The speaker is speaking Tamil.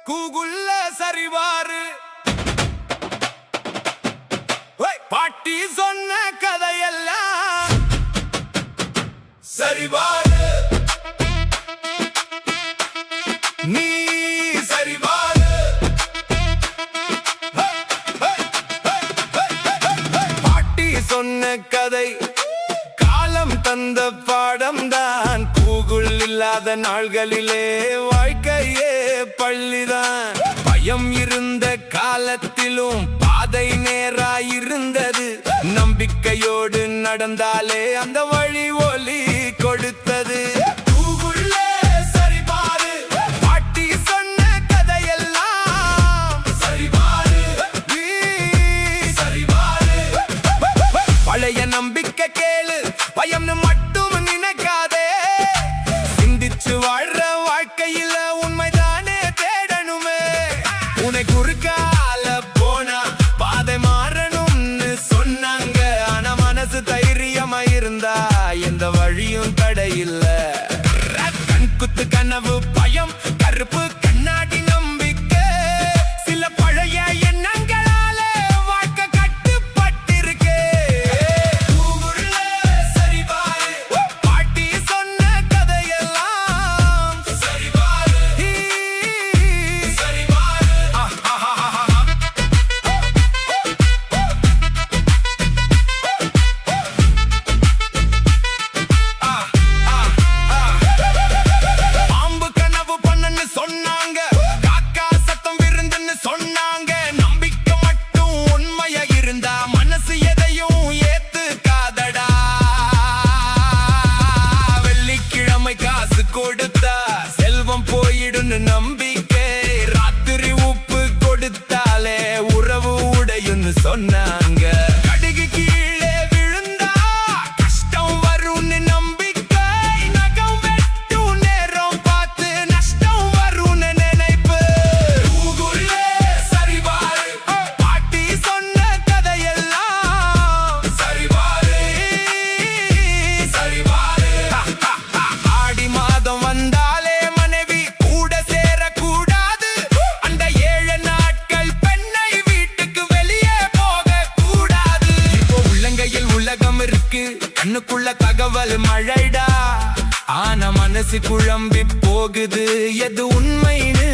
கூகுள்ல சரிவாரு பாட்டி சொன்ன கதையெல்லாம் சரிவாரு நீ சரிவாரு பாட்டி சொன்ன கதை காலம் தந்த பாடம் தான் கூகுள் இல்லாத நாள்களிலே வாழ்க்கையே பள்ளிதான் பயம் இருந்த காலத்திலும் பாதை நேராயிருந்தது நம்பிக்கையோடு நடந்தாலே அந்த வழி ஒலி கொடுத்தது கூகுள்லே சரிபாரு பாட்டி சொன்ன கதையெல்லாம் சரிபாரு சரிபாரு பழைய நம்பிக்கை கேளு பயம்னு மட்டும் நினைக்காதே சிந்திச்சு வாழ்ற வாழ்க்கையில உண்மைதானே தேடணுமே உன்னை குறுக்கால போனா பாதை மாறணும்னு சொன்னாங்க ஆனா மனசு தைரியமா இருந்தா எந்த வழியும் தடையில்ல கண் குத்து கனவு பயம் கருப்பு கண்ணாடி நம்பிக்கை சில பழைய எண்ணங்களால வாழ்க்கை கட்டுப்பட்டிருக்கு சரிபாரு பாட்டி சொன்ன கதையெல்லாம் சரிபாரு சரிபாரு பாம்பு கனவு பண்ணன்னு சொன்னாங்க காக்கா சத்தம் விருந்துன்னு சொன்னாங்க நம்பிக்கை மட்டும் உண்மையா இருந்தா மனசு எதையும் ஏத்துக்காதடா வெள்ளிக்கிழமை காசு கொடுத்தா செல்வம் போயிடுன்னு நம்பிக்கை ராத்திரி உப்பு கொடுத்தாலே உறவு உடையுன்னு சொன்னாங்க கடுகு கீழே விழுந்தா கஷ்டம் வரும்னு நம்பிக்கை நகம் வெட்டும் நேரம் பார்த்து நஷ்டம் வரும்னு நினைப்பு கூகுள்லே சரிபாரு பாட்டி சொன்ன கதையெல்லாம் சரிபாரு சரிபாரு ஆடி மாதம் வந்தாலே மனைவி கூட சேரக்கூடாது அந்த 7 நாட்கள் பெண்ணை வீட்டுக்கு வெளியே போக கூடாது இப்போ உள்ளங்கையில் உலகம் இருக்கு கண்ணுக்குள்ள தகவல் மழைடா ஆனா மனசு குழம்பி போகுது எது உண்மைன்னு